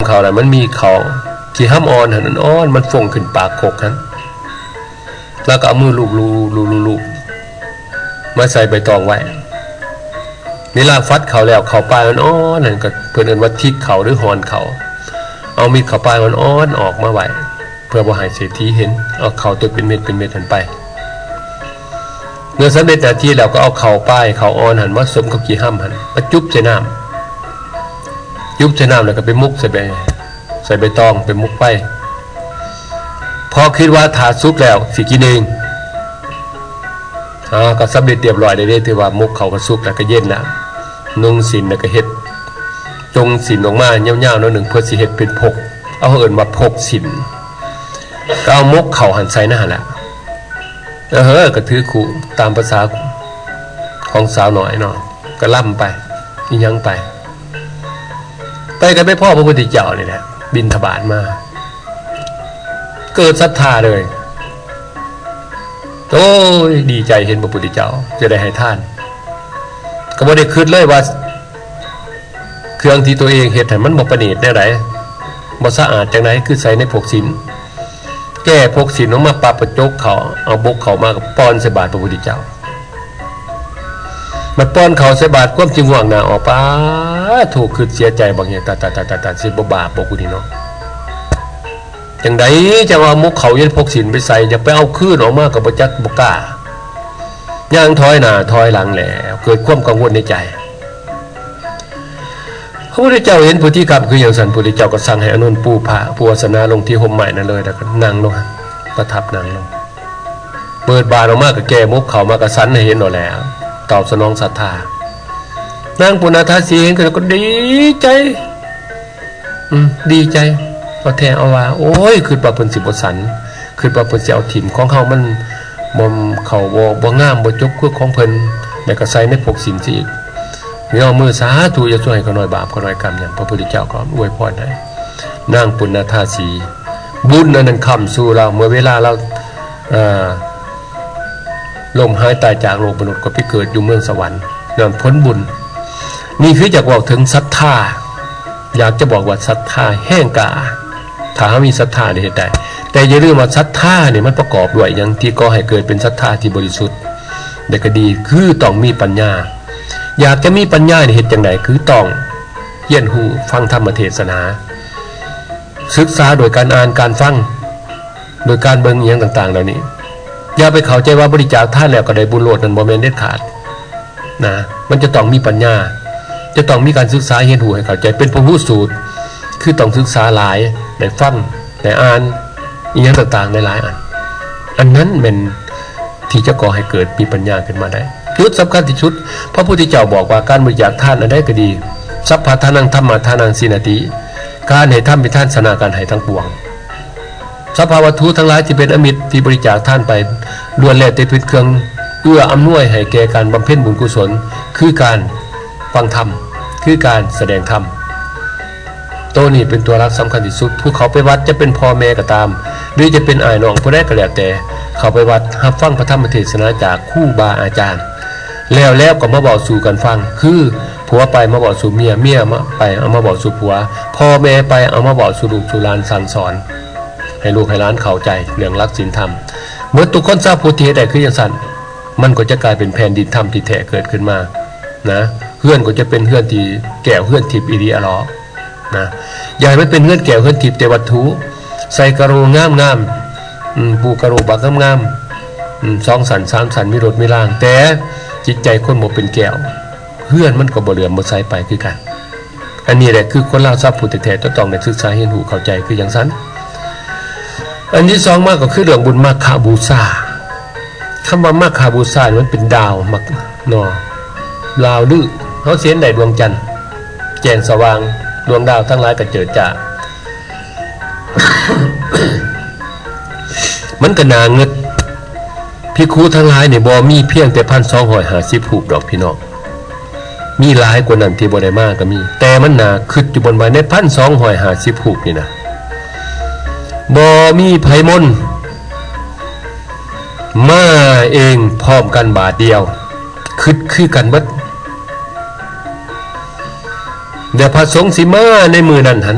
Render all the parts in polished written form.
เขาน่ะมันมีเขาที่ห้ามอ่อนหันอ่อนมันฟงขึ้นปากโคกนั้นแล้วก็เอามือลูบมาใส่ใบตองไว้นี่ล่างฟัดเขาแล้วเขาปลายมันอ่อนนั่นก็เพื่อนเอิ้นว่าทิกเขาหรือหอนเขาเอามีดเขาปลายมันอ่อนออกมาไว้เพื่อบ่ให้เศรษฐีเห็นเอาเขาตัวเป็นเม็ดหันไปเมื่อสำเร็จหน้าที่แล้วก็เอาเขาป้ายเขาอ่อนหันมาสมกับกี่ห้ามหันมาจุ๊บใส่น้ำแล้วก็ไปมุกใส่ใบตองไปมุกไปพอคิดว่าถาสุกแล้วสิกินเองก็สำเร็จเรียบร้อยได้ถือว่ามุกเขาก็สุกแล้วก็เย็นแล้วนุ่งสินแล้วก็เฮ็ดจงสินออกมาเงี้ยวๆหนึ่งเพื่อสิเฮ็ดเป็นพกเอาเอิ้นว่าพกสินก็เอามุกเขาหันใส่หน้าแหละก็ถือขู่ตามภาษาของสาวหน่อยเนาะก็ล่ำไปยังไปกันไม่พ่อพระพุทธเจ้านี่แหละบิณฑบาตมาเกิดศรัทธาเลยโอ้ยดีใจเห็นพระพุทธเจ้าจะได้ให้ท่านก็บ่ได้คิดเลยว่าเครื่องที่ตัวเองเฮ็ดให้มันบ่ประณีตได้ไดบ่สะอาดจังไดคือใส่ในพกศีลแก้พกศีลออกมาปรับประจกเขาเอาบกเขามากับป้อนใส่บาตรพระพุทธเจ้ามาป้อนเขาใส่บาตรความจริงห่วงหน้าออกป้าถูกคือเสียใจบางอย่างตาสิบ่บาปบ่กูนี่เนาะจังไดจะว่ามุกเขายันพกศีลไปใส่จะไปเอาคืนออกมาก็บ่จักบ่กล้าย่างถอยหน้าถอยหลังแล้วเกิดความกังวลในใจพระพุทธเจ้าเห็นพฤติกรรมคืออย่างสันพระพุทธเจ้าก็สั่งให้อนุนปูผ้าปูอาสนะลงที่ห่มใหม่นั่นเลยแล้วก็นั่งลงประทับนั่งลงเปิดบาตรออกมาก็แก้มุกเขามากระสันให้เห็นหน่อยแล้วตอบสนองศรัทธานางปุณณธาสีเห็นก็ดีใจพอแท้เอาว่าโอ้ยคือปะเพิ่นสิบ่สันคือปะเพิ่นสิเอาถิ่มของเฮามันบ่เข้าบ่งามบ่จบคือของเพิ่นแล้วก็ใส่ในพกศีลสิอีกเงามือสาธุอย่าช่วยเขาหน่อยบาปเขาหน่อยกรรมอย่างพระพุทธเจ้าก็อวยพรให้นางปุณณธาสีบุญนั้นค้ำสู่เราเมื่อเวลาเราลมหายตายจากโลกมนุษย์ก็ไปเกิดอยู่เมืองสวรรค์นั่นพ้นบุญนี่คืออยากบอกถึงศรัทธาอยากจะบอกว่าศรัทธาแห้งกาถ้ามีศรัทธาได้ได้แต่อย่าลืมว่าศรัทธาเนี่ยมันประกอบด้วยอย่างที่ก่อให้เกิดเป็นศรัทธาที่บริสุทธิ์แต่ก็ดีคือต้องมีปัญญาอยากจะมีปัญญาเนี่ยเหตุอย่างไรคือต้องเยี่ยนหูฟังธรรมเทศนาศึกษาโดยการอ่านการฟังโดยการเบิ่งอย่างต่างๆเหล่านี้อย่าไปเข้าใจว่าบริจาคท่านแล้วก็ได้บุญโลดนั้นบ่แม่นเด็ดขาดนะมันจะต้องมีปัญญาจะต้องมีการศึกษาเรียนรู้ให้เข้าใจเป็นพหูสูตรคือต้องศึกษาหลายได้ฟังได้อ่านอย่างต่างๆในหลายอันนั้นเป็นที่จะก่อให้เกิดมีปัญญาขึ้นมาได้จุดสำคัญที่สุดพระพุทธเจ้าบอกว่าการบริจาคทานอันใดก็ดีสัพพะทานังธัมมะทานังสีนาติการให้ทานเป็นทานสนาการให้ทั้งปวงสภาวะวัตถุทั้งหลายที่เป็นอมิตรที่บริจาคทานไปล้วนแล้วแต่เป็นเครื่องเอื้ออำนวยให้แก่การบำเพ็ญบุญกุศลคือการฟังธรรมคือการแสดงธรรมตัวนี้เป็นตัวรักสำคัญที่สุดผู้เขาไปวัดจะเป็นพ่อแม่ก็ตามหรือจะเป็นอ้ายน้องผู้ใดก็แล้วแต่เขาไปวัดรับฟังพระธรรมเทศนาจากครูบาอาจารย์แล้วก็มาบอกสู่กันฟังคือผัวไปมาบอกสู่เมียมาไปเอามาบอกสู่ผัวพ่อแม่ไปเอามาบอกสู่ลูกสู่หลานสั่งสอนให้ลูกให้หลานเข้าใจเรื่องรักศีลธรรมเมื่อทุกคนทราบพุทธิได้คืออย่างสั้นมันก็จะกลายเป็นแผ่นดินธรรมที่แท้เกิดขึ้นมานะเฮือนก็จะเป็นเฮือนที่แก้วเฮือนทิพย์อีดีอลอนะอย่าให้มันเป็นเฮือนแก้วเฮือนทิพย์แต่วัตถุใส่กระโรงงามปูกระโรงบักงาม2 สัน 3 สันมีรถมีรางแต่จิตใจคนบ่เป็นแก้วเฮือนมันก็บ่เหลื่อมบ่ใสไปคือกันอันนี้แหละคือคนลาวทราบพุทธแท้ต้องได้ศึกษาเรียนรู้เข้าใจคืออย่างนั้นอันที่สองมากก็คือเรื่องบุญมาฆบูชาคำว่ามาฆบูชามันเป็นดาวมักนอดาวลึกเขาเสียนได้ดวงจันทร์แจ้งสว่างดวงดาวทั้งหลายก็เจิดจ้า มันก็น่าเงิดภิกขุทั้งหลายนี่บ่มีเพียงแต่1,250 รูปดอกพี่น้องมีหลายกว่านั้นที่บ่ได้มากก็มีแต่มันน่าคิดอยู่บนไว้ใน1,250 รูปนี่นะบ่มีไผมนมาเองพร้อมกันบาทเดียวคือกันเบิดเดี๋ยวพระสงฆ์สิมาในมือนั้นหัน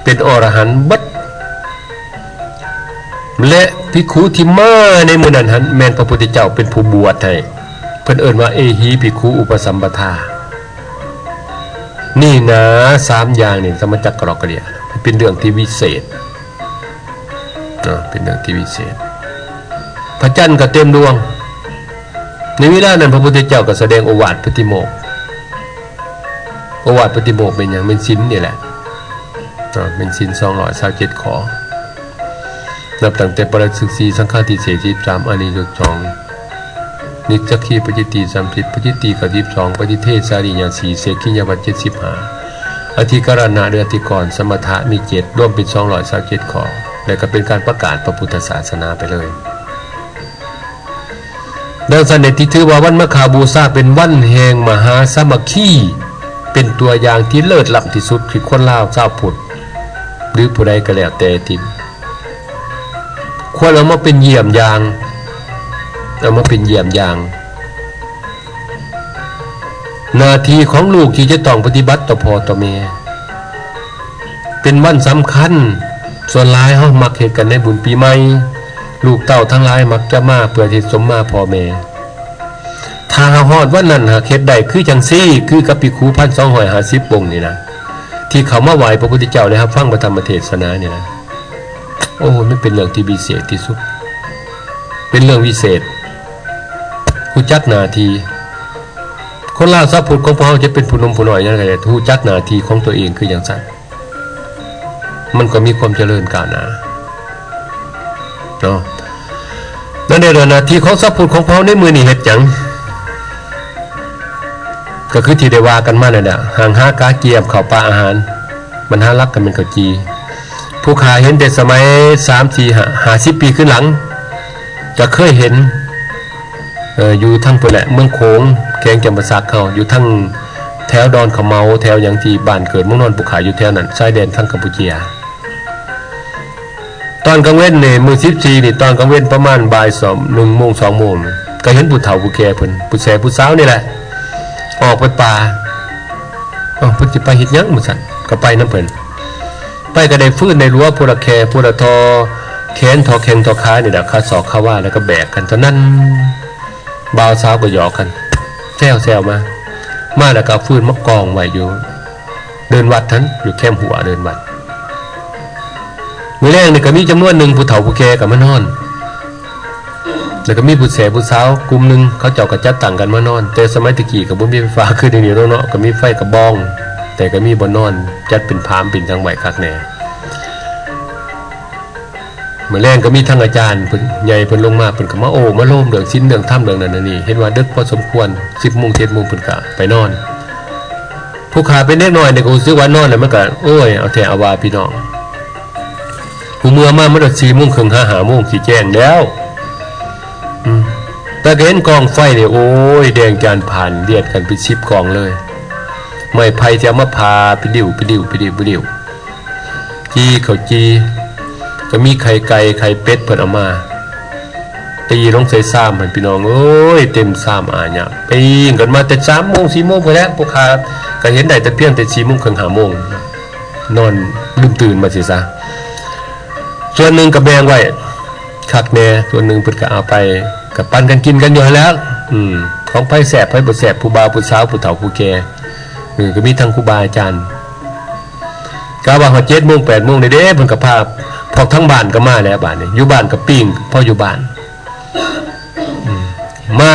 เป็นอรหันต์บัดและภิกขุที่มาในมื้อนั้นหันแม่นพระพุทธเจ้าเป็นผู้บวชให้เพิ่นเอิ้นว่าเอหิภิกขุอุปสัมปทานี่นะ3อย่างนี่สมจักกรอกเดียเป็นเรื่องที่วิเศษเป็นเรื่องที่วิเศษพระจันทร์ก็เต็มดวงในเวลานั้นพระพุทธเจ้าก็แสดงโอวาทปฏิโมกข์โอวาทปฏิโมกข์เป็นอย่างเป็นศีลนี่แหละเป็นศีล227ข้อนับตั้งแต่ปริสุทธิ์4สังฆาทิเศษ13อานิสงส์2นิจจักขีปจิตติ30ปจิตติกับ22ปฏิเทศสาริยา4เสกิญญาวัต75อธิการณะเรืออธิกรณ์สมถะมี7รวมเป็น227ข้อและก็เป็นการประกาศพระพุทธศาสนาไปเลยดังสันนิษฐานถือว่าวันมาฆบูชาเป็นวันแห่งมหาสามัคคีเป็นตัวอย่างที่เลิศล้ำที่สุดที่คนลาวชาวพุทธหรือผู้ใดก็แล้วแต่ที่ควรเอามาเป็นเยี่ยมอย่างหน้าที่ของลูกที่จะต้องปฏิบัติต่อพ่อต่อแม่เป็นวันสำคัญส่วนหลายเฮามักเฮ็ดกันในบุญปีใหม่ลูกเต้าทั้งหลายมักจะมาเพื่อที่สมมาพ่อแม่ถ้าฮอดวันนั้นหากเฮ็ดได้คือจังซี่คือกับภิกขุ 1,250 องค์นี่นะที่เขามาไหว้พระพุทธเจ้าเลยครับฟังพระธรรมเทศนานี่นะโอ้มันเป็นเรื่องที่พิเศษที่สุดเป็นเรื่องวิเศษฮู้จักหน้าที่คนลาวซับพุทธของพวกเราจะเป็นผู้นมผู้น้อยยังไงฮู้จักหน้าที่ของตัวเองคืออย่างซั่นมันก็มีความเจริญก้าวหน้าเนาะนั่นในหน้าที่ของซับพุทธของพวกเราในมื้อนี้เฮ็ดหยังก็คือที่ได้ว่ากันมานั่นน่ะห่างหากาเกียบเข้าป่าอาหารมันหารักกันเป็นข้าวจีผู้ขาเห็นแต่สมัย3-4-50 ปีขึ้นหลังจะเคยเห็นอยู่ทั้งตัวแหละเมืองโขงแกงจำปาสักเขาอยู่ทั้งแถวดอนขะเมาแถวอย่างที่บ้านเกิดเมืองนอนผู้ขาอยู่แถวนั้นชายแดนทั้งกัมพูชาตอนกลางเว้นนี่มื้อ14นี่ตอนกลางเว้นประมาณบ่าย1 โมง 2 โมงก็เห็นผู้เฒ่าผู้แก่เพิ่นผู้แสผู้สาวนี่แหละออกไปป่าเพิ่นสิไปเฮ็ดหยังมื้อซั่นก็ไปนำเพิ่นไปก็ได้ฟื้นในรั้วผู้ละแคผู้ละทอแขนทอแข้งทอขานี่แหละขาศอกขาว่าแล้วก็แบกกันเท่านั้นบ่าวสาวก็หยอกกันแซวมาแล้วก็ฟื้นมากองไว้อยู่เดินวัดนั้นอยู่แคมหัวเดินวัดมื้อแรกนี่ก็มีจำนวนหนึ่งผู้เฒ่าผู้แก่ก็มานอนแล้วก็มีผู้แสผู้สาวกลุ่มนึงเขาเจ้าก็จัดตั้งกันมานอนแต่สมัยตะกี้ก็บ่มีไฟฟ้าคือเดี๋ยวนี้เนาะก็มีไฟกระบองแต่ก็มีบ่นอนจัดเป็นพามเป็นทางไหวคักแน่มื้อแรงก็มีทั้งอาจารย์เพิ่นใหญ่เพิ่นลงมาเพิ่นก็มาโอ้มาโลมเรื่องศีลเรื่องธรรมเรื่องนั้นนี่เห็นว่าดึกพอสมควร 10 โมง 7 โมงเพิ่นก็ไปนอนผู้ขาเป็นเด็กน้อยนี่ก็รู้สึกว่านอนแล้วมันก็โอ้ยเอาแท้เอาว่าพี่น้องผู้เมื่อมามันก็ 4 โมงครึ่ง 5 โมงสิแจ้งแล้วแต่เห็นกองไฟนี่โอ้ยแดงจานผ่านเลียดกันเป็น10กองเลยไม้ไผ่จะมาพาไปดิ้วจีเขาจีก็มีไข่ไก่ไข่เป็ดเพิ่นเอามาตีลงใส่ซ้ำมันพี่น้องโอ้ยเต็มซ้ำเนี่ยปีนกันมาแต่3 โมง 4 โมงไปแล้วพวกข้าก็เห็นได้แต่เพียงแต่4 โมงครึ่ง 5 โมงนอนลืมตื่นมาสิซะส่วนหนึ่งก็แบ่งไว้คักแน่ส่วนหนึ่งเพิ่นก็เอาไปก็ปันกันกินกันอยู่แล้วของไผแสบไผบ่แสบผู้บ่าวผู้สาวผู้เฒ่าผู้แก่ก็มีทั้งครูบาอาจารย์ก็ว่าฮอด 7 โมง 8 โมงเด้เพิ่นก็พาพอกทั้งบ้านก็มาแล้วบ้านนี้อยู่บ้านก็ปิ้งพออยู่บ้านมา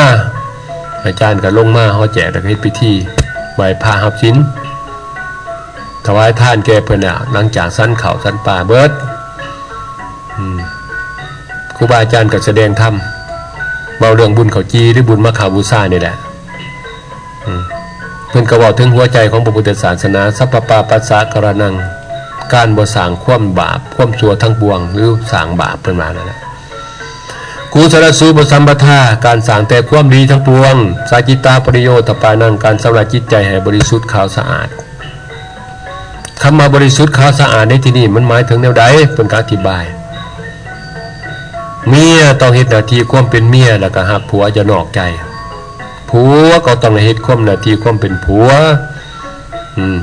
อาจารย์ก็ลงมาเฮาแจกแล้วก็เฮ็ดพิธีไหว้พระรับศีลถวายทานแก่เพิ่นน่ะหลังจากสันข้าวสันปลาเบิดครูบาอาจารย์ก็แสดงธรรมเว้าเรื่องบุญข้าวจีหรือบุญมาฆบูชานี่แหละเพิ่นก็เว้าถึงหัวใจของพระพุทธศาสนาสัพพปาปัสสะกรณังการบ่สร้างความบาปความชั่วทั้งปวงหรือสร้างบาปเพิ่นว่านั่นแหละกุศลสูปสัมปทาการสร้างแต่ความดีทั้งปวงสาจิตตาปริโยทปานังการสำระจิตใจให้บริสุทธิ์ขาวสะอาดคำว่าบริสุทธิ์ขาวสะอาดในที่นี้มันหมายถึงแนวใดเพิ่นก็อธิบายเมียต้องเฮ็ดหน้าที่ความเป็นเมียแล้วก็หักผัวจะนอกใจผัวก็ต้องเฮ็ดความหน้าที่ความเป็นผัว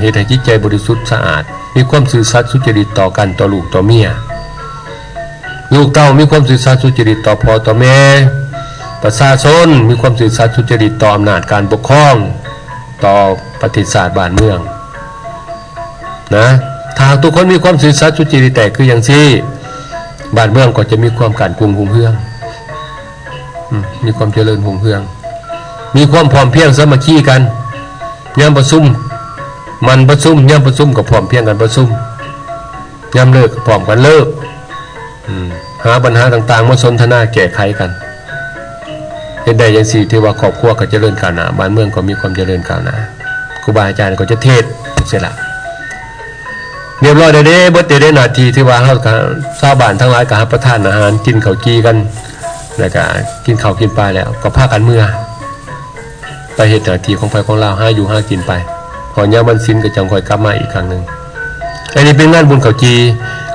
เฮ็ดให้จิตใจบริสุทธิ์สะอาด มีความซื่อสัตย์สุจริตต่อกันต่อลูกต่อเมียลูกเต้ามีความซื่อสัตย์สุจริตต่อพ่อต่อแม่ประชาชนมีความซื่อสัตย์สุจริตต่ออำนาจการปกครองต่อประเทศชาติบ้านเมืองนะถ้าทุกคนมีความซื่อสัตย์สุจริตแต่คืออย่างที่บ้านเมืองก็จะมีความการกุ้งหุ่งเฮืองมีความเจริญหุ่งเฮืองมีความพร้อมเพรียงสามัคคีกันยามประชุมมันประชุมยามประชุมกับพร้อมเพรียงกันประชุมยามเลิกพร้อมกันเลิกหาปัญหาต่างๆมาสนทนาแก้ไขกันเห็นได้อย่างสี่ที่ว่าครอบครัวก็เจริญก้าวหน้าบ้านเมืองก็มีความเจริญก้าวหน้าครูบาอาจารย์ก็จะเทศเสร็จละเรียบร้อยได้เบิดได้นาทีที่ว่าเฮาชาวบ้านทั้งหลายก็รับประทานอาหารกินข้าวจีกันแล้วก็กินข้าวกินปลาแล้วก็พากันเมื่อไปเฮ็ดหน้าที่ของไฟของเราหาอยู่หากินไปพอยามวันศีลก็จังค่อยกลับมาอีกครั้งนึงอันนี้เป็นงานบุญข้าวจี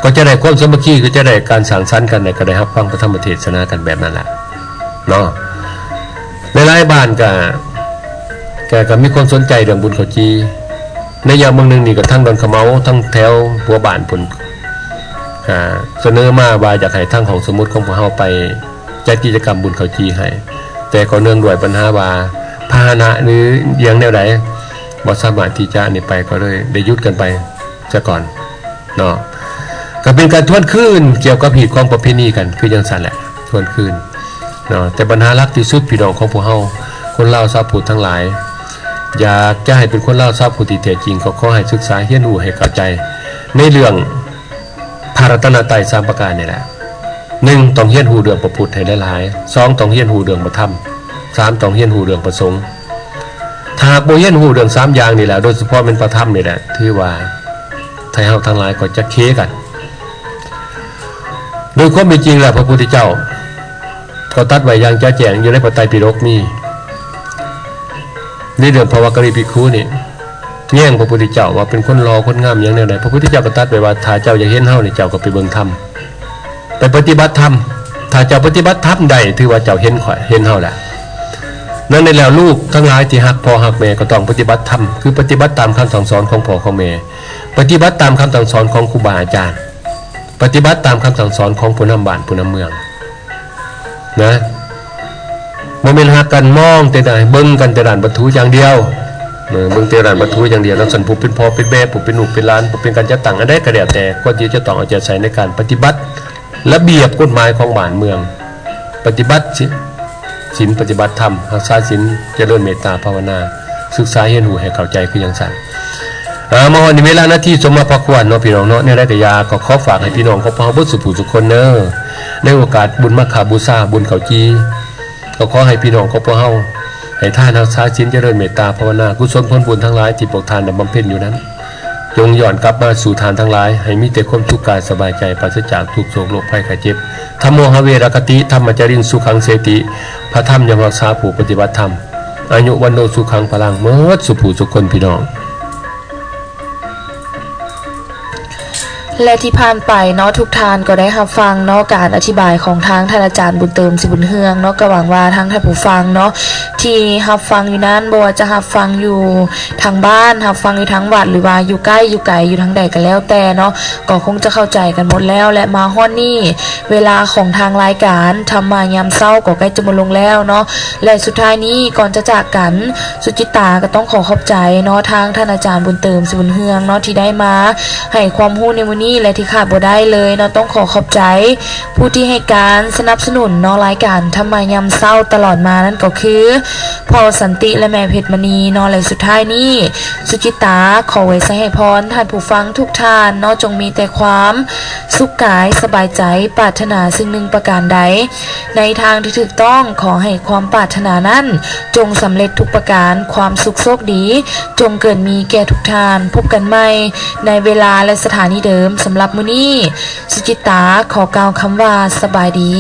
ก็จะได้ความสามัคคีก็จะได้การสังสรรค์กันก็ได้รับฟังพระธรรมเทศนากันแบบนั้นแหละเนาะในหลายบ้านก็มีความสนใจเรื่องบุญข้าวจีในยามเมืองนึงนี่ก็ทั้งดอนขะเมาทั้งแถวหัวบ้านพุ่นเสนอมาว่าอยากให้ทั้งของสมุดของพวกเฮาไปจัดกิจกรรมบุญข้าวจีให้แต่ก็เนื่องด้วยปัญหาว่าพาหนะหรืออย่างแนวใดบ่สามารถที่จะนี่ไปก็เลยได้หยุดกันไปซะก่อนเนาะก็เป็นการทวนคืนเกี่ยวกับผิดของประเพณีกันคือจังซั่นแหละทวนคืนเนาะแต่ปัญหาหลักที่สุดพี่น้องของพวกเฮาคนลาวชาวพุทธทั้งหลายอยากจะให้เป็นคนลาวชาวพุทธที่แท้จริงก็ขอให้ศึกษาเรียนรู้ให้เข้าใจในเรื่องพระรัตนตรัย3ประการนี่แหละ1ต้องเรียนรู้เรื่องพระพุทธให้หลายๆ2ต้องเรียนรู้เรื่องพระธรรม3ต้องเรียนรู้เรื่องพระสงฆ์ถ้าบ่เรียนรู้เรื่อง3อย่างนี่แหละโดยเฉพาะเป็นพระธรรมนี่แหละถือว่าไทยเฮาทั้งหลายก็จะเคกันโดยความเป็นจริงแล้วพระพุทธเจ้าก็ตัดไว้อย่างแจ้งอยู่ในพระไตรปิฎกมีในเรื่องภวกฤภิกขุนี่แย่งพระพุทธเจ้าว่าเป็นคนรอคนงามอย่างแนวใดพระพุทธเจ้าก็ตัดไว้ว่าถ้าเจ้าอยากเห็นเฮานี่เจ้าก็ไปเบิ่งธรรมไปปฏิบัติธรรมถ้าเจ้าปฏิบัติธรรมใดถือว่าเจ้าเห็นเฮาแหละนั่นในแล้วลูกทั้งหลายที่ฮักพ่อฮักแม่ก็ต้องปฏิบัติธรรมคือปฏิบัติตามคำสั่งสอนของพ่อของแม่ปฏิบัติตามคำสั่งสอนของครูบาอาจารย์ปฏิบัติตามคำสั่งสอนของผู้นำบ้านผู้นำเมืองนะโมเมนต์ฮักกันมองแต่ได้เบิ่งกันแต่ด่านวัตถุอย่างเดียวเบิ่งแต่ด่านวัตถุอย่างเดียวแล้วสันผู้เป็นพ่อเป็นแม่ผู้เป็นหนุ่มเป็นหลานผู้เป็นการจัดตั้งอันใดก็แล้วแต่ก็ที่จะต้องเอาใจใส่ในการปฏิบัติระเบียบกฎหมายของบ้านเมืองปฏิบัติศีลปฏิบัติธรรมรักษาศีลเจริญเมตตาภาวนาศึกษาเรียนรู้ให้เข้าใจคืออย่างสั่นมาวันนี้เวลาหน้าที่สมมาพระควรเนาะพี่น้องเนาะในรายการก็ขอฝากให้พี่น้องของพระพุทธสุภูสุคนเนอในโอกาสบุญมาฆบูชาบุญข้าวจีก็ขอให้พี่น้องของพวกเฮาให้ท่านรักษาศีลเจริญเมตตาภาวนากุศลผลบุญทั้งหลายที่พวกท่านได้บำเพ็ญอยู่นั้นจงย้อนกลับมาสู่ทานทั้งหลายให้มีแต่ความสุขกายสบายใจปราศจากทุกโศกโรคภัยไข้เจ็บธัมโมหะเวรคติธรรมจริญสุขังเสติพระธรรมยังรักษาผู้ปฏิบัติธรรมอายุวันโนสุขังพลังเมื่อสุภูสุคนพี่น้องและที่ผ่านไปเนาะทุกท่านก็ได้รับฟังเนาะการอธิบายของทางท่านอาจารย์บุญเติมสิบุญเฮืองเนาะก็หวังว่าทางท่านผู้ฟังเนาะที่รับฟังอยู่นั้นบ่ว่าจะรับฟังอยู่ทางบ้านรับฟังอยู่ทางวัดหรือว่าอยู่ใกล้อยู่ไกลอยู่ทางใดก็แล้วแต่เนาะก็คงจะเข้าใจกันหมดแล้วและมาฮอดนี้เวลาของทางรายการธรรมายามเช้าก็ใกล้จะหมดลงแล้วเนาะและสุดท้ายนี้ก่อนจะจากกันสุจิตาก็ต้องขอบใจเนาะทางท่านอาจารย์บุญเติมสิบุญเฮืองเนาะที่ได้มาให้ความรู้ในวันนี้และที่ขาดบ่ได้เลยเนาะต้องขอบใจผู้ที่ให้การสนับสนุนเนาะรายการธรรมายามเช้าตลอดมานั่นก็คือพ่อสันติและแม่เพชรมณีเนาะและสุดท้ายนี้สุจิตาขอไว้ใส่ให้พรท่านผู้ฟังทุกท่านเนาะจงมีแต่ความสุขกายสบายใจปรารถนาสิ่งหนึ่งประการใดในทางที่ถูกต้องขอให้ความปรารถนานั้นจงสำเร็จทุกประการความสุขโชคดีจงเกิดมีแก่ทุกท่านพบกันใหม่ในเวลาและสถานีเดิมสำหรับมื้อนี้สุจิตาขอกล่าวคำว่าสบายดี